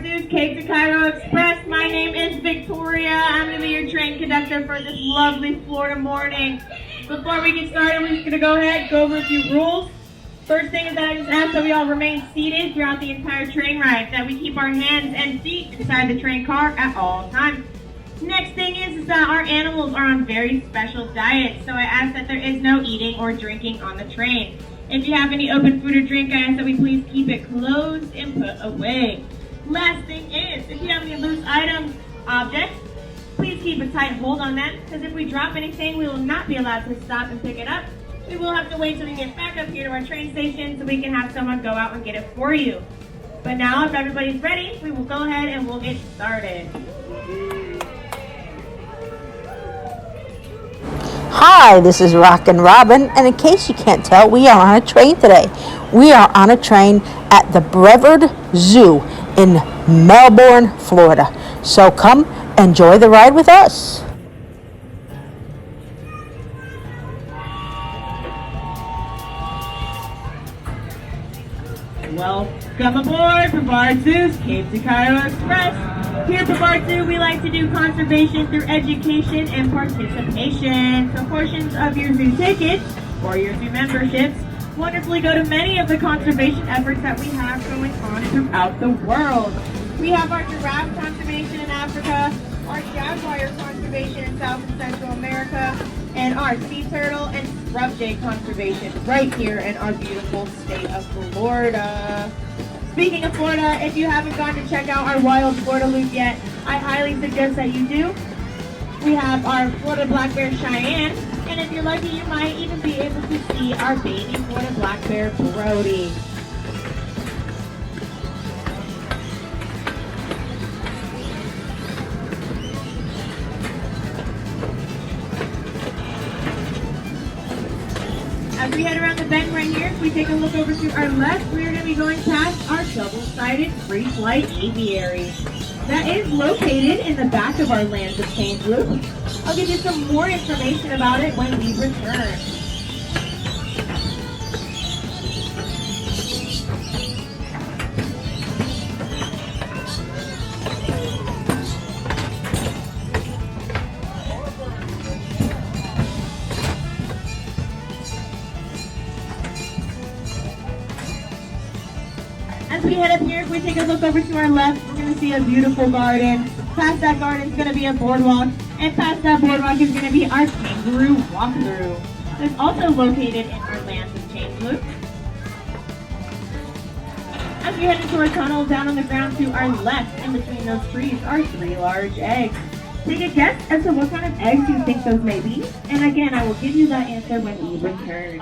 Brevard Zoo's Cairo Express. My name is Victoria. I'm going to be your train conductor for this lovely Florida morning. Before we get started, we're just going to go ahead and go over a few rules. First thing is that I just ask that we all remain seated throughout the entire train ride, that we keep our hands and feet inside the train car at all times. Next thing is that our animals are on very special diets, so I ask that there is no eating or drinking on the train. If you have any open food or drink, I ask that we please keep it closed and put away. Last thing is, if you have any loose items, objects, please keep a tight hold on them, because if we drop anything, we will not be allowed to stop and pick it up. We will have to wait till we get back up here to our train station so we can have someone go out and get it for you. But now, if everybody's ready, we will go ahead and we'll get started. Hi, this is Rockin' Robin, and in case you can't tell, we are on a train today. We are on a train at the Brevard Zoo in Melbourne, Florida. So come enjoy the ride with us. Welcome aboard Brevard Zoo's Cairo Express. Here at Brevard Zoo, we like to do conservation through education and participation. So portions of your zoo tickets or your zoo memberships wonderfully go to many of the conservation efforts that we have going on throughout the world. We have our giraffe conservation in Africa, our jaguar conservation in South and Central America, and our sea turtle and scrub jay conservation right here in our beautiful state of Florida. Speaking of Florida, if you haven't gone to check out our wild Florida loop yet, I highly suggest that you do. We have our Florida black bear Cheyenne, and if you're lucky, you might even be able to see our baby Florida black bear Brody. As we head around the bend right here, if we take a look over to our left, we're going to be going past our double-sided free flight aviary. That is located in the back of our Lands of Change loop. I'll give you some more information about it when we return. As we head up here, if we take a look over to our left, we're going to see a beautiful garden. Past that garden is going to be a boardwalk, and past that boardwalk is going to be our kangaroo walkthrough. It's also located in our Lands of Change loop. As we head into our tunnel, down on the ground to our left, in between those trees, are 3 large eggs. Take a guess as to what kind of eggs you think those may be, and again, I will give you that answer when we return.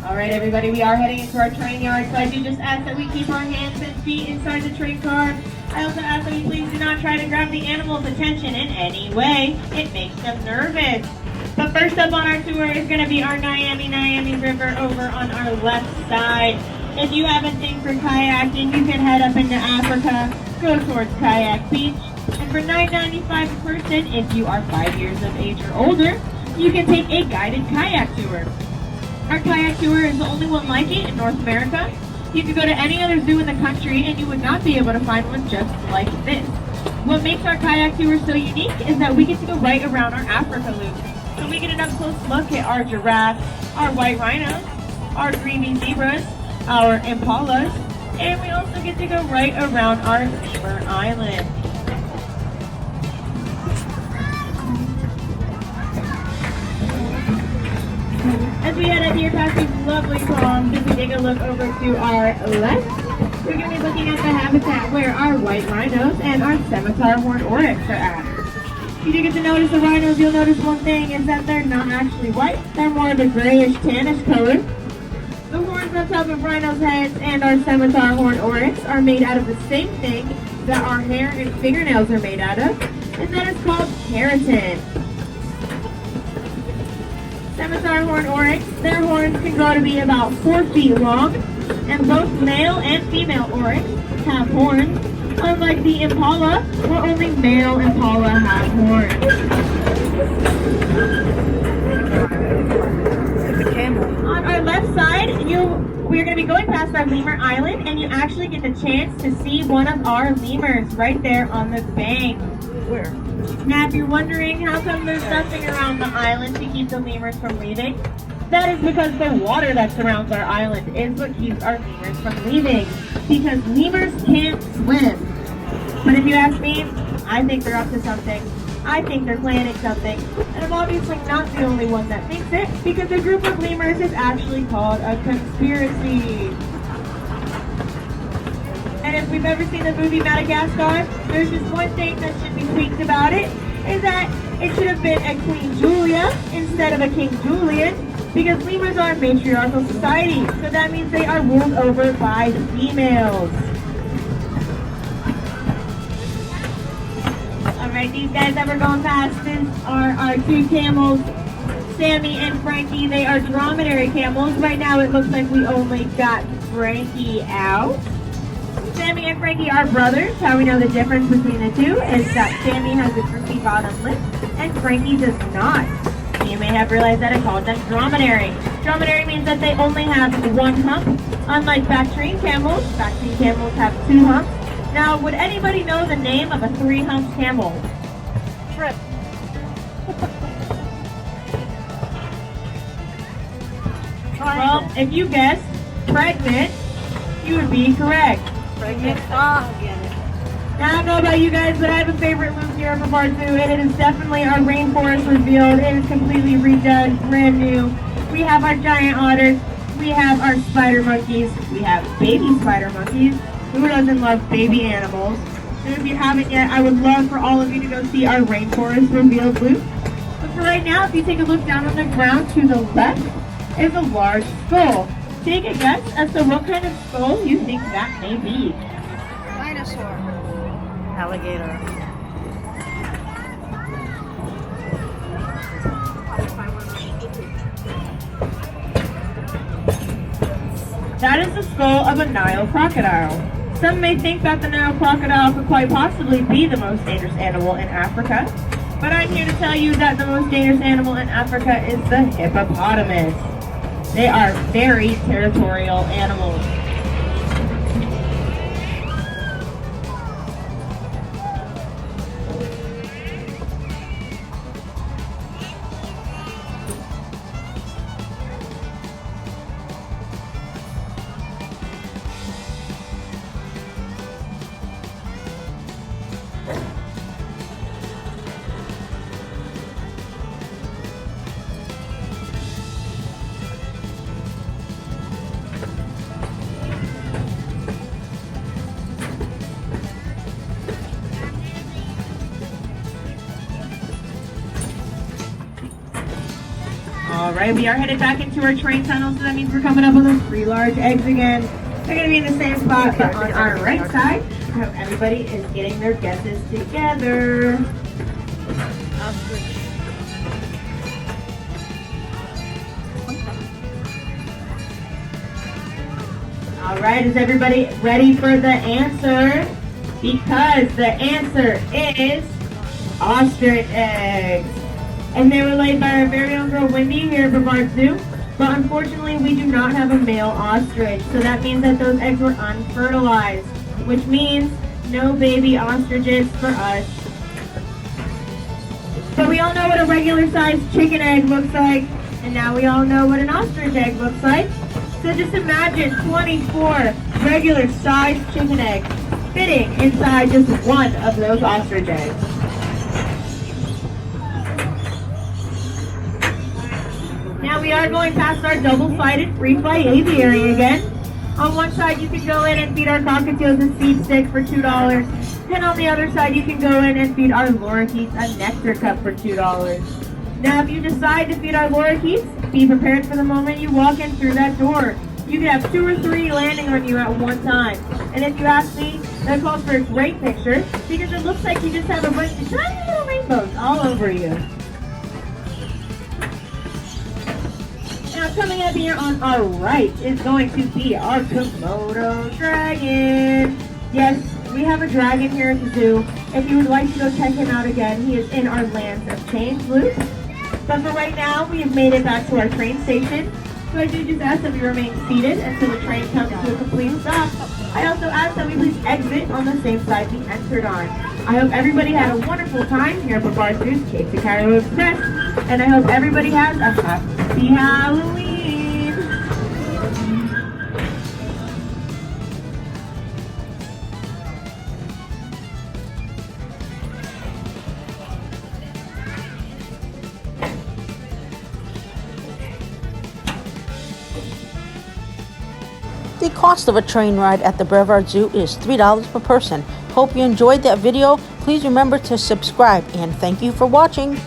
Alright everybody, we are heading into our train yard, so I do just ask that we keep our hands and feet inside the train car. I also ask that you please do not try to grab the animal's attention in any way. It makes them nervous. But first up on our tour is going to be our Miami River over on our left side. If you have a thing for kayaking, you can head up into Africa, go towards Kayak Beach, and for $9.95 a person, if you are 5 years of age or older, you can take a guided kayak tour. Our kayak tour is the only one like it in North America. You could go to any other zoo in the country and you would not be able to find one just like this. What makes our kayak tour so unique is that we get to go right around our Africa loop. So we get an up-close look at our giraffes, our white rhinos, our dreamy zebras, our impalas, and we also get to go right around our Lemur Island. As we head up here past these lovely palms, if we take a look over to our left, we're going to be looking at the habitat where our white rhinos and our scimitar horned oryx are at. If you do get to notice the rhinos, you'll notice one thing is that they're not actually white. They're more of a grayish tannish color. The horns on top of rhinos' heads and our scimitar horned oryx are made out of the same thing that our hair and fingernails are made out of, and that is called keratin. Scimitar horn oryx, their horns can grow to be about 4 feet long, and both male and female oryx have horns, unlike the impala, where only male impala have horns. On our left side, we're going to be going past our Lemur Island, and you actually get the chance to see one of our lemurs right there on the bank. Where? Now, if you're wondering how come there's nothing around the island to keep the lemurs from leaving, that is because the water that surrounds our island is what keeps our lemurs from leaving. Because lemurs can't swim. But if you ask me, I think they're up to something. I think they're planning something. And I'm obviously not the only one that thinks it, because a group of lemurs is actually called a conspiracy. And if we've ever seen the movie Madagascar, there's just one thing that should be tweaked about it, is that it should have been a Queen Julia instead of a King Julian, because lemurs are a matriarchal society, so that means they are ruled over by females. Alright, these guys that we're going past are our 2 camels, Sammy and Frankie. They are dromedary camels. Right now it looks like we only got Frankie out. Sammy and Frankie are brothers. How we know the difference between the two is that Sammy has a droopy bottom lip and Frankie does not. You may have realized that I called them dromedary. Dromedary means that they only have 1 hump. Unlike Bactrian camels have 2 humps. Now, would anybody know the name of a 3-humped camel? Trip. Well, if you guessed pregnant, you would be correct. Pregnant? Now, I don't know about you guys, but I have a favorite loop here at Brevard Zoo, and it is definitely our Rainforest Revealed. It is completely redone, brand new. We have our giant otters, we have our spider monkeys, we have baby spider monkeys. Who doesn't love baby animals? So if you haven't yet, I would love for all of you to go see our Rainforest Revealed loop. But for right now, if you take a look down on the ground to the left, is a large skull. Take a guess as to what kind of skull you think that may be. Dinosaur. Alligator. That is the skull of a Nile crocodile. Some may think that the Nile crocodile could quite possibly be the most dangerous animal in Africa, but I'm here to tell you that the most dangerous animal in Africa is the hippopotamus. They are very territorial animals. Alright, we are headed back into our train tunnel, so that means we're coming up on those 3 large eggs again. They're going to be in the same spot, but on our right side. I hope everybody is getting their guesses together. Ostrich. Alright, is everybody ready for the answer? Because the answer is ostrich eggs. And they were laid by our very own girl Wendy here at Brevard Zoo. But unfortunately, we do not have a male ostrich. So that means that those eggs were unfertilized, which means no baby ostriches for us. So we all know what a regular sized chicken egg looks like. And now we all know what an ostrich egg looks like. So just imagine 24 regular sized chicken eggs fitting inside just one of those ostrich eggs. Now we are going past our double-sided free flight aviary again. On one side you can go in and feed our cockatiels a seed stick for $2. And on the other side you can go in and feed our lorikeets a nectar cup for $2. Now if you decide to feed our lorikeets, be prepared for the moment you walk in through that door. You can have 2 or 3 landing on you at one time. And if you ask me, that calls for a great picture because it looks like you just have a bunch of tiny little rainbows all over you. coming up here on our right is going to be our Komodo Dragon. Yes, we have a dragon here at the zoo. If you would like to go check him out again, he is in our Lands of Change loop. But for right now, we have made it back to our train station. So I do just ask that we remain seated until the train comes to a complete stop. I also ask that we please exit on the same side we entered on. I hope everybody had a wonderful time here at Brevard Zoo's Cairo Express. And I hope everybody has a happy Halloween. The cost of a train ride at the Brevard Zoo is $3 per person. Hope you enjoyed that video. Please remember to subscribe and thank you for watching.